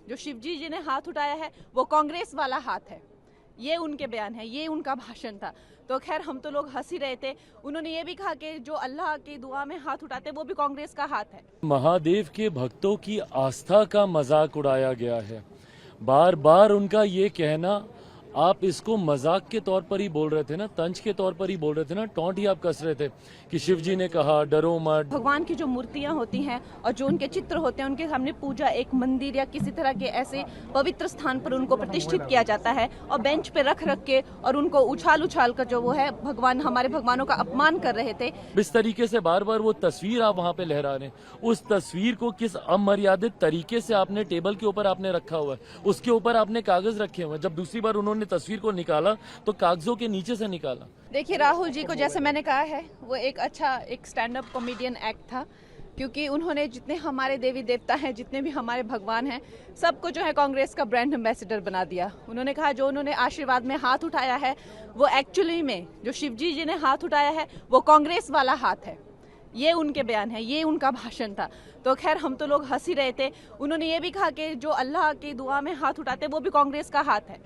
जो शिवजी जी ने हाथ उठाया है वो कांग्रेस वाला हाथ है। ये उनके बयान है, ये उनका भाषण था। तो खैर हम तो लोग हंस ही रहे थे। उन्होंने ये भी कहा कि जो अल्लाह की दुआ में हाथ उठाते वो भी कांग्रेस का हाथ है। महादेव के भक्तों की आस्था का मजाक उड़ाया गया है। बार बार उनका ये कहना, आप इसको मजाक के तौर पर ही बोल रहे थे ना, तंज के तौर पर ही बोल रहे थे ना, टॉन्ट ही आप कस रहे थे कि शिव जी ने कहा डरो मत। भगवान की जो मूर्तियां होती हैं और जो उनके चित्र होते हैं उनके सामने पूजा एक मंदिर या किसी तरह के ऐसे पवित्र स्थान पर उनको प्रतिष्ठित किया जाता है और बेंच पे रख रख के और उनको उछाल उछाल कर जो वो है भगवान, हमारे भगवानों का अपमान कर रहे थे। इस तरीके से बार बार वो तस्वीर आप वहां पे लहरा रहे हैं, उस तस्वीर को किस अमर्यादित तरीके से आपने टेबल के ऊपर आपने रखा हुआ है, उसके ऊपर आपने कागज रखे हुए हैं। जब दूसरी बार उन्होंने तस्वीर को निकाला तो कागजों के नीचे से निकाला। देखिए राहुल जी को जैसे मैंने कहा है वो एक अच्छा एक स्टैंड अप कॉमेडियन एक्ट था, क्योंकि उन्होंने जितने हमारे देवी देवता हैं, जितने भी हमारे भगवान हैं, सबको जो है कांग्रेस का ब्रांड एम्बेसडर बना दिया। उन्होंने कहा जो उन्होंने आशीर्वाद में हाथ उठाया है वो एक्चुअली में जो शिवजी जी ने हाथ उठाया है वो कांग्रेस वाला हाथ है। ये उनके बयान है, ये उनका भाषण था। तो खैर हम तो लोग हंस ही रहे थे। उन्होंने ये भी कहा कि जो अल्लाह की दुआ में हाथ उठाते वो भी कांग्रेस का हाथ है।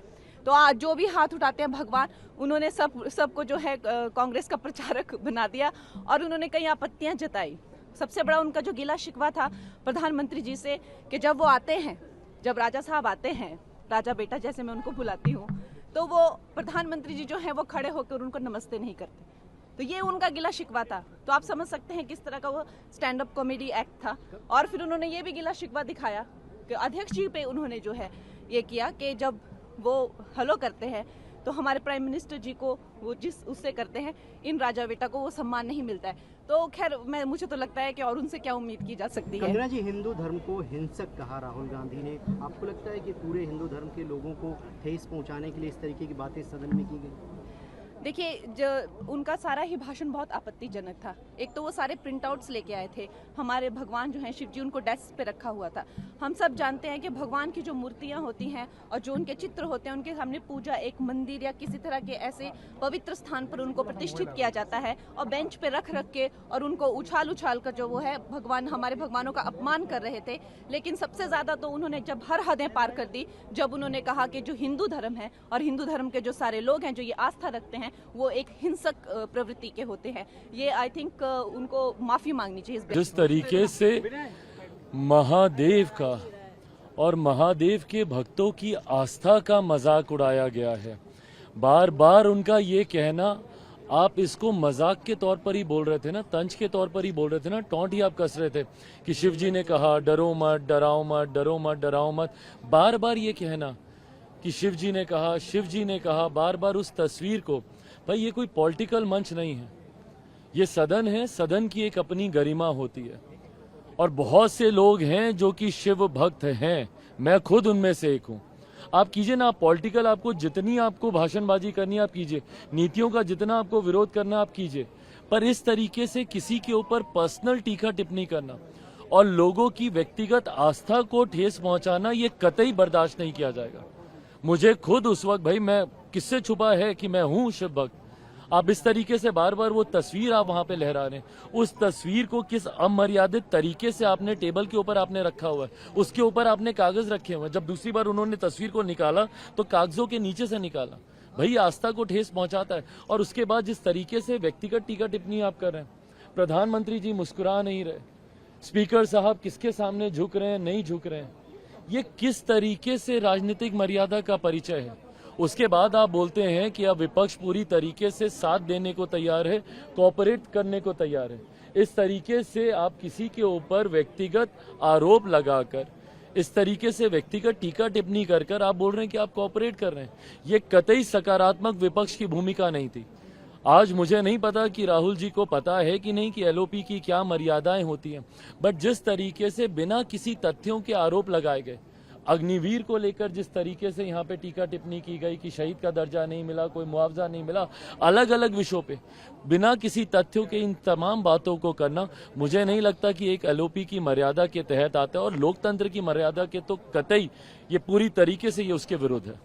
तो आज जो भी हाथ उठाते हैं भगवान, उन्होंने सबको जो है कांग्रेस का प्रचारक बना दिया और उन्होंने कई आपत्तियां जताई। सबसे बड़ा उनका जो गिला शिकवा था प्रधानमंत्री जी से कि जब वो आते हैं, जब राजा साहब आते हैं, राजा बेटा जैसे मैं उनको बुलाती हूँ, तो वो प्रधानमंत्री जी जो है वो खड़े होकर उनको नमस्ते नहीं करते। तो ये उनका गिला शिकवा था। तो आप समझ सकते हैं किस तरह का वो स्टैंड अप कॉमेडी एक्ट था। और फिर उन्होंने ये भी गिला शिकवा दिखाया कि अध्यक्ष जी पे उन्होंने जो है ये किया कि जब वो हेलो करते हैं तो हमारे प्राइम मिनिस्टर जी को वो जिस उससे करते हैं, इन राजा बेटा को वो सम्मान नहीं मिलता है। तो खैर मुझे तो लगता है कि और उनसे क्या उम्मीद की जा सकती है। कंगना जी, हिंदू धर्म को हिंसक कहा राहुल गांधी ने। आपको लगता है कि पूरे हिंदू धर्म के लोगों को ठेस पहुंचाने के लिए इस तरीके की बातें सदन में की गई? देखिए, जो उनका सारा ही भाषण बहुत आपत्तिजनक था। एक तो वो सारे प्रिंट आउट्स लेके आए थे, हमारे भगवान जो हैं शिव जी, उनको डेस्क पे रखा हुआ था। हम सब जानते हैं कि भगवान की जो मूर्तियां होती हैं और जो उनके चित्र होते हैं उनके सामने पूजा एक मंदिर या किसी तरह के ऐसे पवित्र स्थान पर उनको प्रतिष्ठित किया जाता है और बेंच पे रख रख के और उनको उछाल उछाल कर जो वो है भगवान, हमारे भगवानों का अपमान कर रहे थे। लेकिन सबसे ज्यादा तो उन्होंने जब हर हदें पार कर दी, जब उन्होंने कहा कि जो हिंदू धर्म है और हिंदू धर्म के जो सारे लोग हैं जो ये आस्था रखते हैं वो एक हिंसक प्रवृत्ति के होते हैं। ये आई थिंक उनको माफी मांगनी चाहिए। जिस तरीके से महादेव का और महादेव के भक्तों की आस्था का मजाक उड़ाया गया है, बार बार उनका ये कहना, आप इसको मजाक के तौर पर ही बोल रहे थे ना, तंज के तौर पर ही बोल रहे थे ना, टॉन्ट ही आप कस रहे थे कि शिव जी ने कहा डरो मत, डराओ मत, डरो मत, डराओ मत। बार बार ये कहना कि शिव जी ने कहा, शिव जी ने कहा, बार बार उस तस्वीर को, भाई ये कोई पॉलिटिकल मंच नहीं है, ये सदन है। सदन की एक अपनी गरिमा होती है और बहुत से लोग हैं जो कि शिव भक्त हैं, मैं खुद उनमें से एक हूं। आप कीजिए ना, आप पॉलिटिकल, आपको जितनी आपको भाषणबाजी करनी आप कीजिए, नीतियों का जितना आपको विरोध करना आप कीजिए, पर इस तरीके से किसी के ऊपर पर्सनल टीका टिप्पणी करना और लोगों की व्यक्तिगत आस्था को ठेस पहुंचाना, ये कतई बर्दाश्त नहीं किया जाएगा। मुझे खुद उस वक्त, भाई मैं किससे छुपा है कि मैं हूं शिव भक्त। आप इस तरीके से बार बार वो तस्वीर आप वहां पे लहरा रहे हैं, उस तस्वीर को किस अमर्यादित तरीके से आपने टेबल के ऊपर आपने रखा हुआ है, उसके ऊपर आपने कागज रखे हुए हैं। जब दूसरी बार उन्होंने तस्वीर को निकाला तो कागजों के नीचे से निकाला। भाई आस्था को ठेस पहुंचाता है। और उसके बाद जिस तरीके से व्यक्तिगत टीका टिप्पणी आप कर रहे हैं, प्रधानमंत्री जी मुस्कुरा नहीं रहे, स्पीकर साहब किसके सामने झुक रहे हैं, नहीं झुक रहे हैं, ये किस तरीके से राजनीतिक मर्यादा का परिचय है। उसके बाद आप बोलते हैं कि अब विपक्ष पूरी तरीके से साथ देने को तैयार है, कोऑपरेट करने को तैयार है। इस तरीके से आप किसी के ऊपर व्यक्तिगत आरोप लगाकर, इस तरीके से व्यक्तिगत टीका टिप्पणी कर आप बोल रहे हैं कि आप कोऑपरेट कर रहे हैं। ये कतई सकारात्मक विपक्ष की भूमिका नहीं थी। आज मुझे नहीं पता कि राहुल जी को पता है कि नहीं कि एलओपी की क्या मर्यादाएं होती हैं, बट जिस तरीके से बिना किसी तथ्यों के आरोप लगाए गए, अग्निवीर को लेकर जिस तरीके से यहाँ पे टीका टिप्पणी की गई कि शहीद का दर्जा नहीं मिला, कोई मुआवजा नहीं मिला, अलग अलग विषयों पे बिना किसी तथ्यों के इन तमाम बातों को करना, मुझे नहीं लगता कि एक एलओपी की मर्यादा के तहत आता है। और लोकतंत्र की मर्यादा के तो कतई ये पूरी तरीके से ये उसके विरुद्ध है।